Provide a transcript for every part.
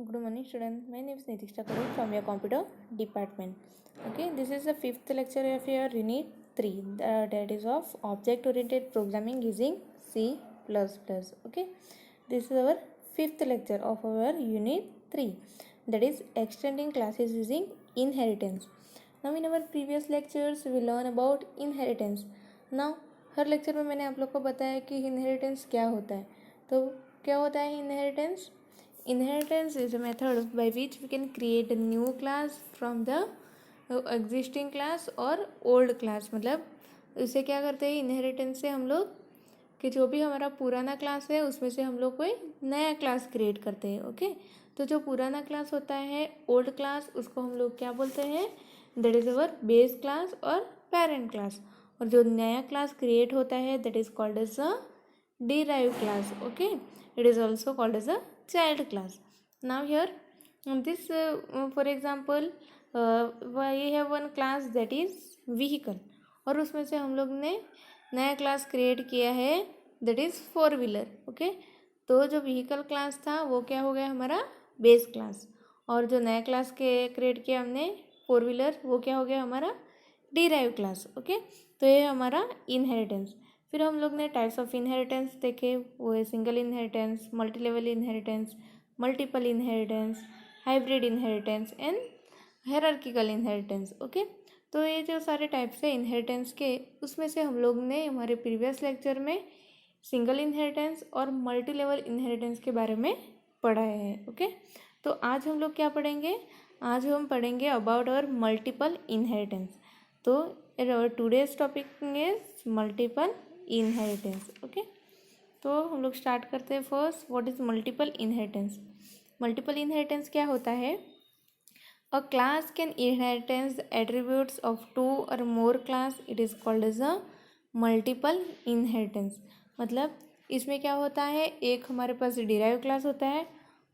Good morning, students. My name is Nitisha Karu from your computer department. Okay, this is the fifth lecture of your unit 3, that is of object oriented programming using C++. Okay, this is our fifth lecture of our unit 3, that is extending classes using inheritance. Now in our previous lectures we learn about inheritance. Now her lecture में मैंने आप लोग को बताया कि inheritance क्या होता है. तो क्या होता है inheritance? Inheritance is a method by which we can create a new class from the existing class और old class. मतलब इसे क्या करते हैं, इनहेरिटेंस से हम लोग कि जो भी हमारा पुराना क्लास है उसमें से हम लोग कोई नया क्लास क्रिएट करते हैं. ओके, तो जो पुराना क्लास होता है ओल्ड क्लास, उसको हम लोग क्या बोलते हैं, that is our base class और पेरेंट क्लास. और जो नया क्लास क्रिएट होता है that is called as a derived class. Okay, it is also called as a child class. Now here this for example we have one class that is vehicle और उसमें से हम लोग ने नया क्लास क्रिएट किया है that is four wheeler. Okay, तो जो व्हीकल क्लास था वो क्या हो गया हमारा बेस क्लास, और जो नया क्लास के क्रिएट किया हमने फोर व्हीलर वो क्या हो गया हमारा डिराइव क्लास. ओके, तो ये हमारा इनहेरिटेंस. फिर हम लोग ने टाइप्स ऑफ इनहेरिटेंस देखे, वो है single inheritance, multi level inheritance, multiple inheritance, hybrid inheritance and hierarchical inheritance. Okay, तो ये जो सारे टाइप्स है इनहेरिटेंस के, उसमें से हम लोग ने हमारे प्रीवियस लेक्चर में सिंगल इनहेरिटेंस और मल्टी लेवल इनहेरिटेंस के बारे में पढ़ाया है. ओके, तो आज हम लोग क्या पढ़ेंगे, आज हम पढ़ेंगे अबाउट आवर मल्टीपल इनहेरिटेंस. तो today's topic is multiple inheritance. Okay, तो हम लोग स्टार्ट करते हैं. First, what is multiple inheritance. Multiple inheritance क्या होता है? A class can inheritance the attributes of two or more class, it is called as a multiple inheritance. मतलब इसमें क्या होता है, एक हमारे पास डिराइव क्लास होता है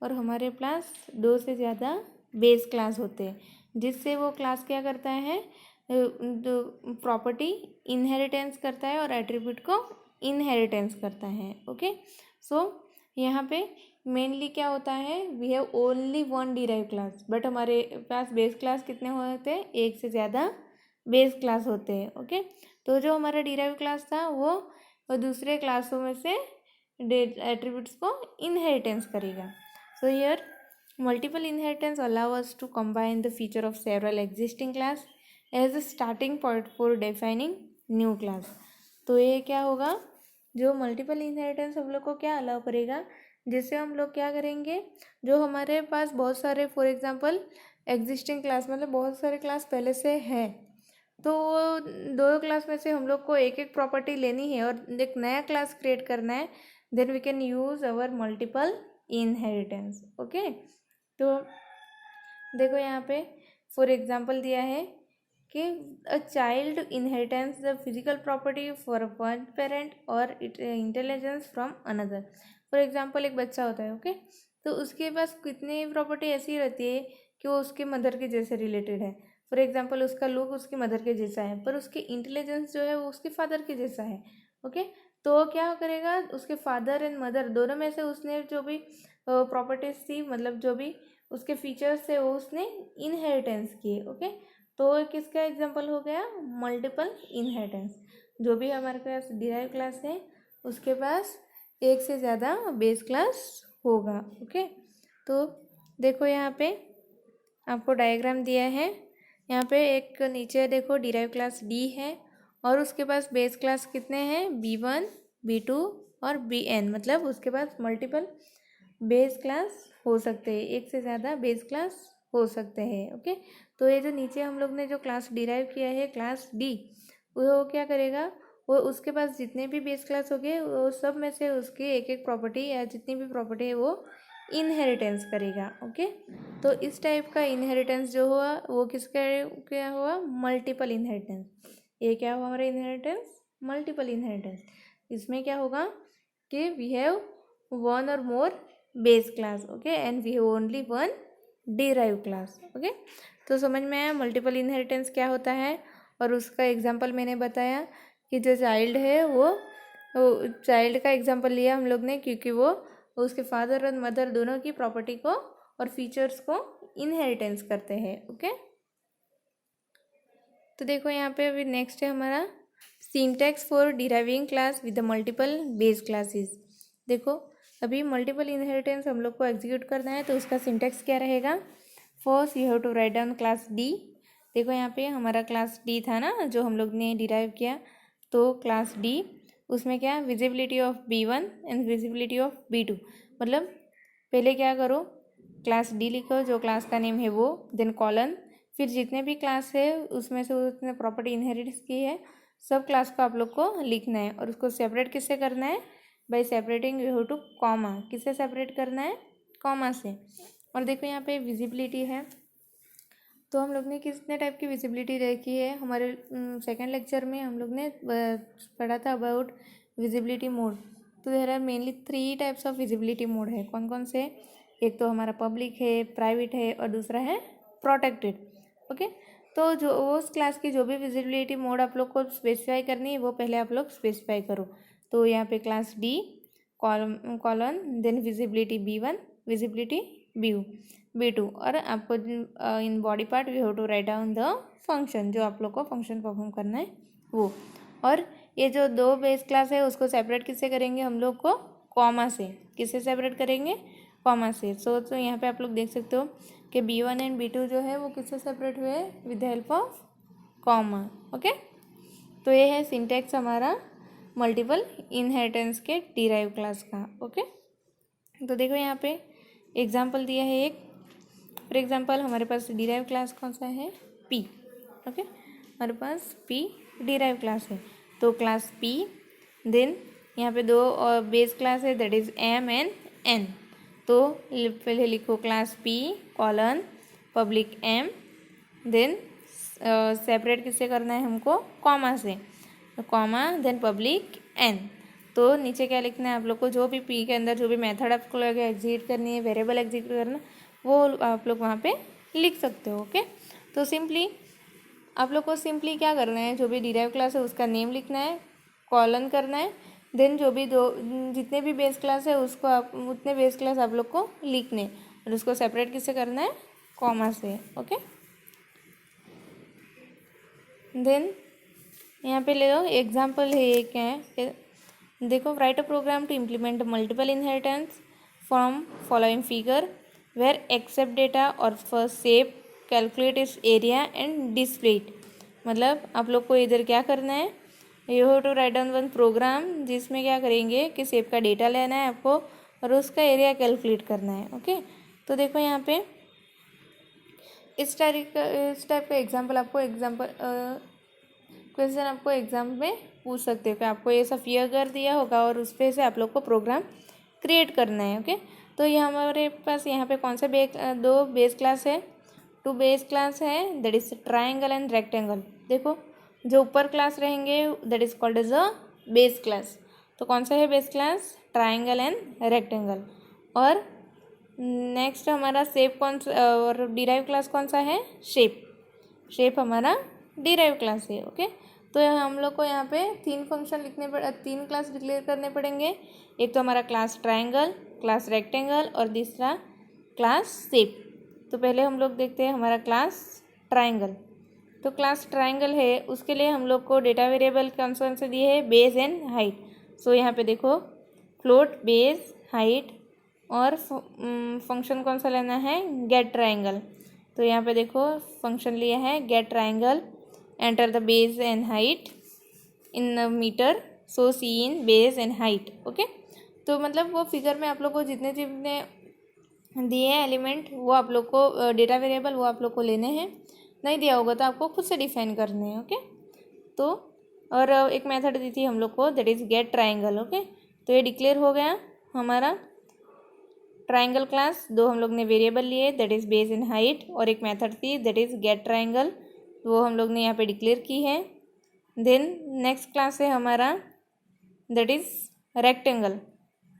और हमारे पास दो से ज़्यादा बेस क्लास होते हैं, जिससे वो क्लास क्या करता है, प्रॉपर्टी इनहेरिटेंस करता है और एट्रीब्यूट को इनहेरिटेंस करता है. ओके, सो यहाँ पे मेनली क्या होता है, we have only one derive class, but हमारे पास बेस क्लास कितने होते हैं, एक से ज़्यादा बेस क्लास होते हैं. ओके, तो जो हमारा डिराइव क्लास था वो दूसरे क्लासों में से एट्रीब्यूट्स को इनहेरिटेंस करेगा. So here multiple inheritance allow us to combine the feature of several existing class as a starting point for defining new class. तो ये क्या होगा, जो मल्टीपल इनहेरिटेंस हम लोग को क्या अलाउ करेगा, जिससे हम लोग क्या करेंगे, जो हमारे पास बहुत सारे फॉर एग्जांपल एग्जिस्टिंग क्लास, मतलब बहुत सारे क्लास पहले से है, तो वो दो क्लास में से हम लोग को एक एक प्रॉपर्टी लेनी है और एक नया क्लास क्रिएट करना है, then we can use our multiple inheritance. Okay, तो देखो यहाँ पे फॉर एग्जांपल दिया है कि a child inheritance the physical property for one parent और intelligence from another. For example एक बच्चा होता है. ओके, तो उसके पास कितनी प्रॉपर्टी ऐसी रहती है कि वो उसके मदर के जैसे रिलेटेड है. फॉर एग्जांपल उसका लुक उसकी मदर के जैसा है, पर उसकी इंटेलिजेंस जो है वो उसके फादर के जैसा है. ओके, तो क्या करेगा, उसके फादर एंड मदर दोनों में से उसने जो भी प्रॉपर्टीज थी, मतलब जो भी उसके फीचर्स थे वो उसने इनहेरिटेंस किए. ओके, तो किसका एग्जांपल हो गया, मल्टीपल इनहेरिटेंस. जो भी हमारे पास डिराइव क्लास है उसके पास एक से ज़्यादा बेस क्लास होगा. ओके, तो देखो यहाँ पे आपको डायग्राम दिया है, यहाँ पे एक नीचे देखो डिराइव क्लास डी है और उसके पास बेस क्लास कितने हैं, B1, B2 और Bn. मतलब उसके पास मल्टीपल बेस क्लास हो सकते हैं, एक से ज़्यादा बेस क्लास हो सकते हैं. ओके, तो ये जो नीचे हम लोग ने जो क्लास डिराइव किया है क्लास डी, वो क्या करेगा, वो उसके पास जितने भी बेस क्लास हो गए वो सब में से उसकी एक एक प्रॉपर्टी या जितनी भी प्रॉपर्टी है वो इनहेरिटेंस करेगा. ओके, तो इस टाइप का इनहेरिटेंस जो हुआ वो किसका क्या हुआ, मल्टीपल इनहेरिटेंस. ये क्या हुआ हमारा इनहेरिटेंस, मल्टीपल इनहेरिटेंस. इसमें क्या होगा कि we have one or more base class. Okay, and we have only one derive class. Okay, तो समझ में आया मल्टीपल इनहेरिटेंस क्या होता है. और उसका एग्जांपल मैंने बताया कि जो चाइल्ड है वो चाइल्ड का एग्जांपल लिया हम लोग ने, क्योंकि वो उसके फादर और मदर दोनों की प्रॉपर्टी को और फीचर्स को इनहेरिटेंस करते हैं। ओके, तो देखो यहाँ पे अभी नेक्स्ट है हमारा syntax for deriving class with the multiple base classes. देखो अभी मल्टीपल इनहेरिटेंस हम लोग को एग्जीक्यूट करना है, तो उसका सिंटैक्स क्या रहेगा। First you have to write down class D. देखो यहाँ पे हमारा क्लास डी था ना जो हम लोग ने डिराइव किया, तो क्लास डी उसमें क्या visibility of B1 and visibility of B2। मतलब पहले क्या करो, क्लास डी लिखो जो क्लास का नेम है वो, देन कॉलन, फिर जितने भी क्लास है उसमें से उसने प्रॉपर्टी इनहेरिट की है सब क्लास को आप लोग को लिखना है। और उसको सेपरेट किससे करना है, bye separating you have two comma. किससे सेपरेट करना है, कॉमा से। और देखो यहाँ पे विजिबिलिटी है, तो हम लोग ने कितने टाइप की विजिबिलिटी देखी है हमारे सेकेंड लेक्चर में हम लोग ने पढ़ा था अबाउट विजिबिलिटी मोड। तो there are mainly 3 types of visibility mode है। कौन कौन से, एक तो हमारा पब्लिक है, प्राइवेट है, और दूसरा है प्रोटेक्टेड। ओके, तो जो उस क्लास की जो भी विजिबिलिटी मोड आप लोग को स्पेसिफाई करनी है वो पहले आप लोग स्पेसिफाई करो। तो यहाँ पे class D colon then visibility B1 visibility B2 और आपको in body part we have to write down the function, जो आप लोग को फंक्शन परफॉर्म करना है वो। और ये जो 2 बेस क्लास है उसको सेपरेट किससे करेंगे हम लोग को, कॉमा से। किससे सेपरेट करेंगे, कॉमा से। तो यहाँ पे आप लोग देख सकते हो कि B1 एंड B2 जो है वो किससे सेपरेट हुए, with the help of comma. Okay, तो ये है सिंटैक्स हमारा मल्टीपल इनहेरिटेंस के डिराइव क्लास का। ओके, तो देखो यहाँ पे एग्जाम्पल दिया है एक। फॉर एग्जाम्पल हमारे पास डिराइव क्लास कौन सा है, P। ओके, हमारे पास P डिराइव क्लास है, तो क्लास P, देन यहाँ पे 2 और बेस क्लास है that is M and N। तो पहले लिखो class P colon public M, then separate किससे करना है हमको, कॉमा से, कॉमा देन पब्लिक N। तो नीचे क्या लिखना है आप लोग को, जो भी P के अंदर जो भी मेथड आपको लगे एग्जीक्यूट करनी है, वेरिएबल एग्जीक्यूट करना, वो आप लोग वहाँ पे लिख सकते हो। ओके, तो सिंपली आप लोग को सिंपली क्या करना है, जो भी डिराइव क्लास है उसका नेम लिखना है, कॉलन करना है, देन जो भी जितने भी बेस क्लास है उसको आप उतने बेस क्लास आप लोग को लिखने, और उसको सेपरेट किससे करना है, कॉमा से। ओके, देन यहाँ पे ले लो एग्जाम्पल है एक है, देखो write a program to implement multiple inheritance from following figure where accept data और first shape calculate its area and display it. मतलब आप लोग को इधर क्या करना है, you have to write down one program जिसमें क्या करेंगे कि शेप का डेटा लेना है आपको और उसका एरिया कैलकुलेट करना है। ओके, तो देखो यहाँ पे इस टाइप का एग्जाम्पल आपको क्वेश्चन आपको एग्जाम में पूछ सकते हो कि आपको ये सब फिगर दिया होगा और उस पर से आप लोग को प्रोग्राम क्रिएट करना है। ओके, तो ये हमारे पास यहाँ पे कौन सा 2 बेस क्लास है, 2 बेस क्लास है that is triangle and rectangle. देखो जो ऊपर क्लास रहेंगे that is called as a base class. तो कौन सा है base class, triangle and rectangle. और नेक्स्ट हमारा शेप कौन सा, और डिराइव क्लास कौन सा है, शेप हमारा डिराइव क्लास है। ओके, तो हम लोग को यहाँ पे 3 फंक्शन 3 क्लास डिक्लेयर करने पड़ेंगे। एक तो हमारा क्लास ट्राइंगल, क्लास रेक्टेंगल और दूसरा क्लास शेप। तो पहले हम लोग देखते हैं हमारा क्लास ट्राइंगल। तो क्लास ट्राइंगल है उसके लिए हम लोग को डेटा वेरिएबल कौन से दिए है, बेस एंड हाइट। सो यहाँ पे देखो फ्लोट, बेस, हाइट और फंक्शन कौन सा लेना है, गेट ट्राइंगल। तो यहाँ पे देखो फंक्शन लिया है get triangle, enter the base and height in meter, so see in base and height. Okay, तो मतलब वो फिगर में आप लोग को जितने दिए हैं एलिमेंट वो आप लोग को डेटा वेरिएबल वो आप लोग को लेने हैं, नहीं दिया होगा तो आपको खुद से डिफाइन करने हैं। ओके, तो और एक मेथड दी थी हम लोग को that is gate triangle. Okay, तो ये डिक्लेयर हो गया हमारा ट्राइंगल क्लास। 2 हम लोग ने वेरिएबल लिए that is base and height, और एक मेथड थी दैट इज गेट ट्राइंगल, वो हम लोग ने यहाँ पे डिक्लेयर की है। देन नेक्स्ट क्लास है हमारा दैट इज रेक्टेंगल।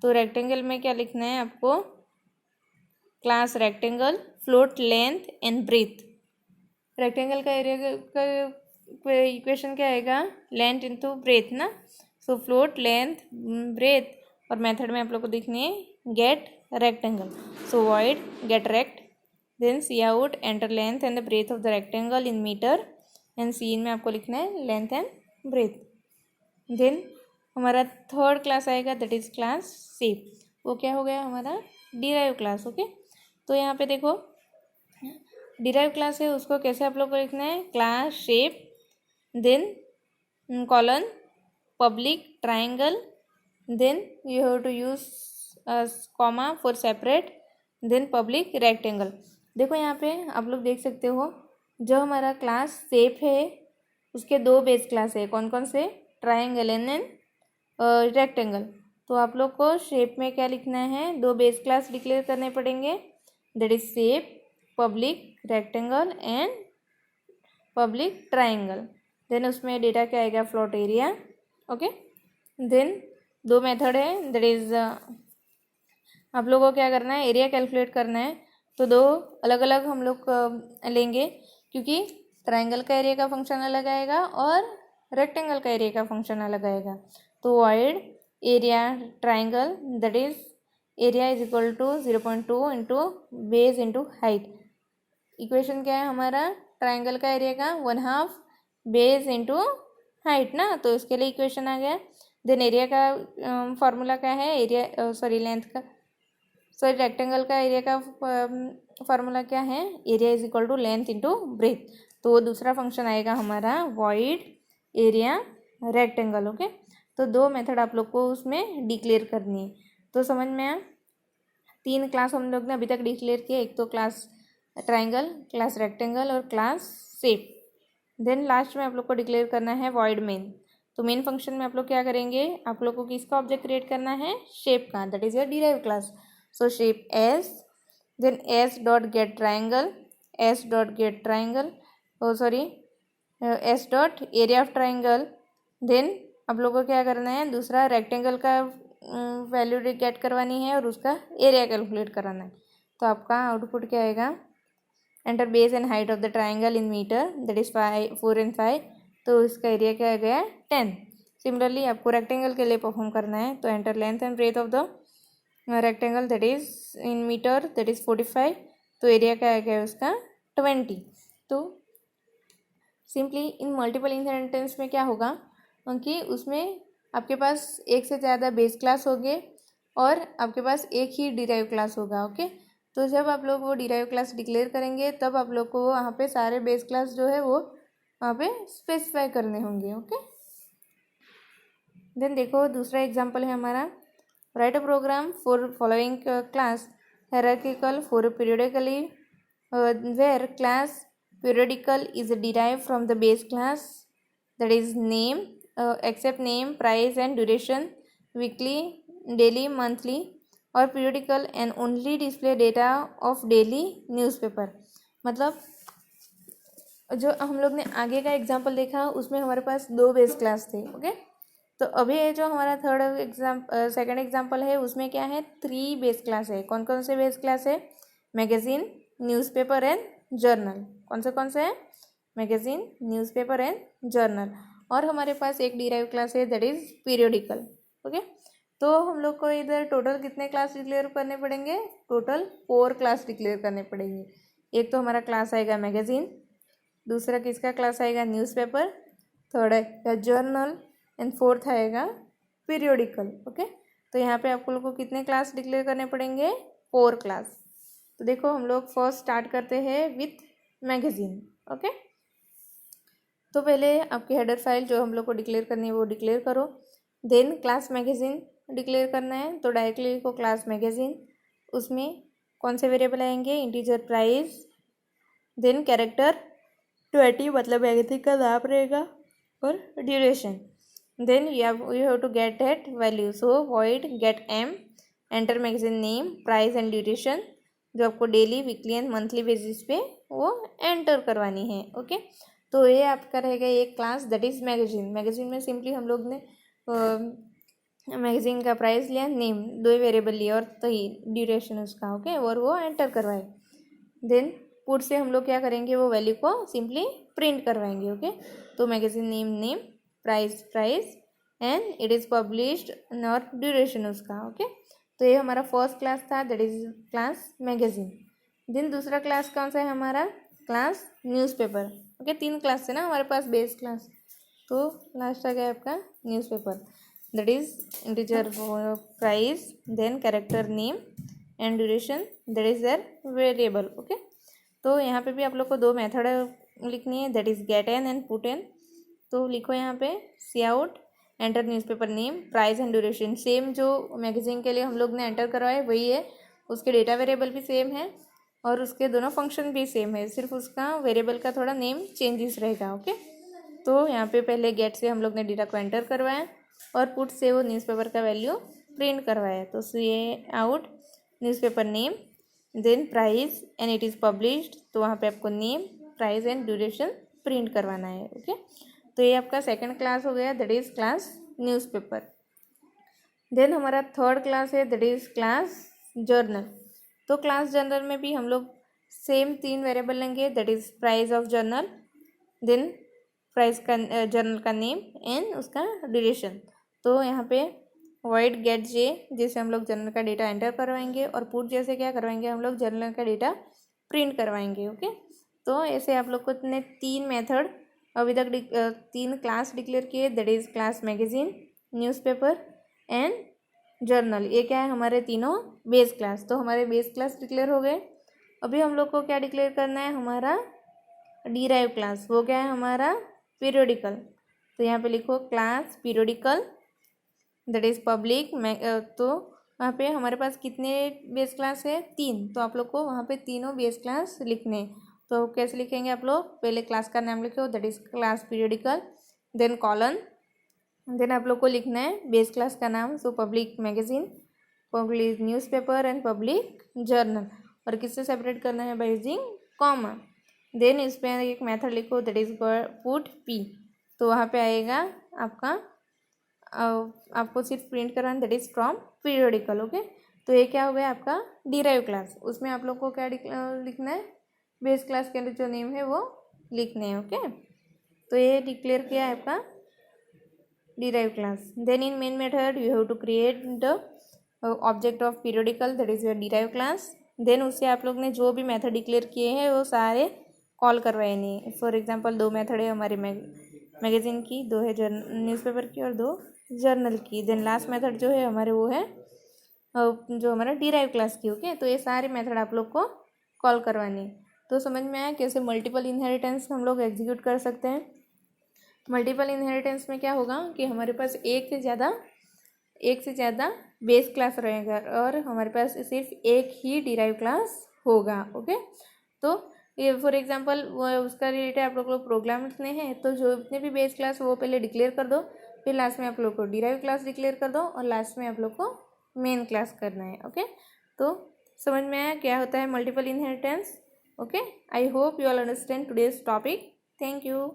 तो रेक्टेंगल में क्या लिखना है आपको, class rectangle float length and breadth. Rectangle का एरिया का इक्वेशन क्या आएगा, लेंथ इंटू ब्रेथ ना। सो फ्लोट लेंथ ब्रेथ, और मेथड में आप लोग को देखनी है get rectangle. So void get rect, then cout enter length and the breadth of the rectangle in meter, and cin में आपको लिखना है लेंथ एंड ब्रेथ. देन हमारा थर्ड क्लास आएगा दैट इज क्लास शेप. वो क्या हो गया हमारा डिराइव क्लास. ओके, तो यहाँ पे देखो डिराइव क्लास है, उसको कैसे आप लोग को लिखना है, class shape then colon public triangle, then you have to use comma for separate, then public rectangle. देखो यहाँ पे आप लोग देख सकते हो जो हमारा क्लास शेप है उसके दो बेस क्लास है. कौन कौन से, ट्राइंगल एंड रेक्टेंगल. तो आप लोग को शेप में क्या लिखना है, दो बेस क्लास डिक्लेयर करने पड़ेंगे that is shape public rectangle and public triangle. Then उसमें डेटा क्या आएगा, फ्लोट एरिया. ओके, देन दो मेथड है दैट इज आप लोगों को क्या करना है, एरिया कैलकुलेट करना है. तो दो अलग अलग हम लोग लेंगे क्योंकि ट्राइंगल का एरिया का फंक्शन अलग आएगा और रेक्टेंगल का एरिया का फंक्शन अलग आएगा. तो void area triangle that is area is equal to 0.2 into base into height. Equation क्या है हमारा, ट्राइंगल का एरिया का 1/2 बेस इंटू हाइट ना, तो इसके लिए इक्वेशन आ गया. देन एरिया का फॉर्मूला क्या है, एरिया लेंथ का रेक्टेंगल का एरिया का फॉर्मूला क्या है, area is equal to length into breadth. तो दूसरा फंक्शन आएगा हमारा वॉइड एरिया रेक्टेंगल. ओके, तो दो मेथड आप लोग को उसमें डिक्लेयर करनी है. तो समझ में आया, तीन क्लास हम लोग ने अभी तक डिक्लेयर किए, एक तो क्लास ट्राइंगल, क्लास रेक्टेंगल और क्लास शेप. देन लास्ट में आप लोग को डिक्लेयर करना है वॉइड मेन. तो मेन फंक्शन में आप लोग क्या करेंगे, आप लोग को किसका ऑब्जेक्ट क्रिएट करना है, शेप का, that is your derive class. So shape S, then S dot get triangle, S dot get triangle, S dot area of triangle. Then आप लोगों को क्या करना है, दूसरा रेक्टेंगल का वैल्यू गेट करवानी है और उसका एरिया कैलकुलेट कराना है. तो आपका आउटपुट क्या आएगा, enter base and height of the triangle in meter that is 4 and 5. तो इसका एरिया क्या आ गया, 10. सिमिलरली आपको रेक्टेंगल के लिए परफॉर्म करना है. तो enter length and breadth of the rectangle that is in meter that is 45. तो एरिया क्या आ गया उसका 20. तो सिंपली इन मल्टीपल इनहेरिटेंस में क्या होगा कि उसमें आपके पास एक से ज़्यादा बेस क्लास होंगे और आपके पास एक ही डिराइव क्लास होगा. ओके, तो जब आप लोग वो डिराइव क्लास डिक्लेयर करेंगे तब आप लोग को वहाँ पे सारे बेस क्लास जो है वो वहाँ पे स्पेसिफाई करने होंगे. ओके, देन देखो दूसरा एग्जांपल है हमारा, write a program for following class hierarchical for periodically where class periodical is derived from the base class that is name except name, price and duration, weekly, daily, monthly और periodical and only display data of daily newspaper. मतलब जो हम लोग ने आगे का example देखा उसमें हमारे पास दो बेस क्लास थे. ओके, तो अभी ये जो हमारा सेकंड एग्जाम्पल है उसमें क्या है, 3 बेस क्लास है. कौन कौन से बेस क्लास है, मैगजीन, न्यूज़पेपर एंड जर्नल. कौन से है, मैगजीन, न्यूज़पेपर एंड जर्नल. और हमारे पास एक डिराइव क्लास है दैट इज पीरियोडिकल. ओके, तो हम लोग को इधर टोटल कितने क्लास डिक्लेयर करने पड़ेंगे, टोटल 4 क्लास डिक्लेयर करने पड़ेंगे. एक तो हमारा क्लास आएगा मैगजीन, दूसरा किसका क्लास आएगा, न्यूज़पेपर, थर्ड आएगा जर्नल एंड फोर्थ आएगा पीरियोडिकल. ओके, तो यहाँ पे आप लोग को कितने क्लास डिक्लेयर करने पड़ेंगे, 4 क्लास. तो देखो हम लोग फर्स्ट स्टार्ट करते हैं विथ मैगजीन. ओके, तो पहले आपकी हेडर फाइल जो हम लोग को डिक्लेयर करनी है वो डिक्लेयर करो. देन क्लास मैगजीन डिक्लेयर करना है तो डायरेक्टली लिखो क्लास मैगजीन. उसमें कौन से वेरिएबल आएंगे, इंटीजर प्राइस, देन कैरेक्टर 20 मतलब मैगजीन का नाम रहेगा और duration. Then you have to get that value. So void get m, enter magazine name, price and duration जो आपको daily, weekly and monthly basis पे वो एंटर करवानी है. ओके, तो ये आपका रहेगा एक class that is magazine. Magazine में सिंपली हम लोग ने मैगजीन का प्राइस लिया, नेम, 2 वेरिएबल लिए और तो ड्यूरेशन उसका. ओके, और वो एंटर करवाए. देन पुट से हम लोग क्या करेंगे, वो वैल्यू को सिंपली प्रिंट करवाएंगे. ओके, तो magazine name, price and it is published और ड्यूरेशन उसका. ओके, तो ये हमारा फर्स्ट क्लास था, that is class magazine. Then दूसरा क्लास कौन सा है हमारा, क्लास न्यूज़पेपर। ओके, 3 क्लास है ना हमारे पास बेस क्लास। तो लास्ट आ गया आपका newspaper, that is integer price, then character name and duration, that is their variable. Okay, तो यहाँ पे भी आप लोग को 2 मेथड लिखनी है, that is get N and put N. तो लिखो यहाँ पे cout, enter newspaper name, price and duration. Same जो मैगजीन के लिए हम लोग ने एंटर करवाया वही है, उसके डेटा वेरिएबल भी सेम है और उसके दोनों फंक्शन भी सेम है, सिर्फ उसका वेरिएबल का थोड़ा नेम चेंजेस रहेगा। ओके, तो यहाँ पे पहले गेट से हम लोग ने डेटा को एंटर करवाया और पुट से वो न्यूज़पेपर का वैल्यू प्रिंट करवाया। तो cout newspaper name, then price and it is published, तो वहाँ पे आपको name, price and duration print करवाना है। ओके, तो ये आपका सेकंड क्लास हो गया, that is class newspaper. Then हमारा थर्ड क्लास है, दैट इज़ क्लास जर्नल। तो क्लास जर्नल में भी हम लोग सेम 3 वेरिएबल लेंगे, that is price of journal, then price का जर्नल का नेम एंड उसका ड्यूरेशन। तो यहाँ पे वॉइड गेट जे, जैसे हम लोग जर्नल का डेटा एंटर करवाएंगे, और पुट जैसे क्या करवाएंगे, हम लोग जर्नल का डेटा प्रिंट करवाएंगे। ओके, तो ऐसे आप लोग को ने 3 मेथड अभी तक 3 क्लास डिक्लेयर किए, that is class magazine, newspaper and journal. ये क्या है, हमारे तीनों बेस क्लास। तो हमारे बेस क्लास डिक्लेयर हो गए। अभी हम लोग को क्या डिक्लेयर करना है, हमारा डिराइव क्लास। वो क्या है, हमारा पीरियोडिकल। तो यहाँ पे लिखो class periodical, that is public. तो वहाँ पे हमारे पास कितने बेस क्लास है, 3। तो आप लोग को वहाँ पे तीनों बेस क्लास लिखने। तो कैसे लिखेंगे आप लोग, पहले क्लास का नाम लिखो, that is class periodical, then colon, then आप लोग को लिखना है बेस क्लास का नाम, so public magazine, public newspaper and public journal. और किससे सेपरेट करना है, बाय यूजिंग कॉमा। देन इस पर एक मेथड लिखो, दैट इज पुट पी। तो वहाँ पे आएगा आपका आपको सिर्फ प्रिंट कराना, that is from periodical. Okay, तो ये क्या हो गया आपका डिराइव क्लास। उसमें आप लोग को क्या लिखना है, बेस क्लास के जो नेम है वो लिखने हैं। ओके, तो ये डिक्लेयर किया है आपका derive class. Then in main method you have to create the object of periodical, that is your derive class. Then उससे आप लोग ने जो भी मेथड डिक्लेयर किए हैं वो सारे कॉल करवाए नहीं। फॉर एग्जांपल 2 मेथड है हमारी मैगजीन की, 2 है न्यूज़पेपर की और 2 जर्नल की। देन लास्ट मेथड जो है हमारे वो है जो हमारा डिराइव क्लास की। ओके, तो ये सारे मेथड आप लोग को कॉल करवानी। तो समझ में आया कैसे मल्टीपल इनहेरिटेंस हम लोग एग्जीक्यूट कर सकते हैं। मल्टीपल इनहेरिटेंस में क्या होगा कि हमारे पास एक से ज़्यादा बेस क्लास रहेगा और हमारे पास सिर्फ एक ही डिराइव क्लास होगा। ओके, तो ये फॉर एग्जांपल उसका रिलेटेड आप लोग प्रोग्राम लिखने हैं, तो जो जितने भी बेस क्लास वो पहले डिक्लेयर कर दो, फिर लास्ट में आप लोग को डिराइव क्लास डिक्लेयर कर दो और लास्ट में आप लोग को मेन क्लास करना है। ओके, तो समझ में आया क्या होता है multiple inheritance. Okay, I hope you all understand today's topic. Thank you.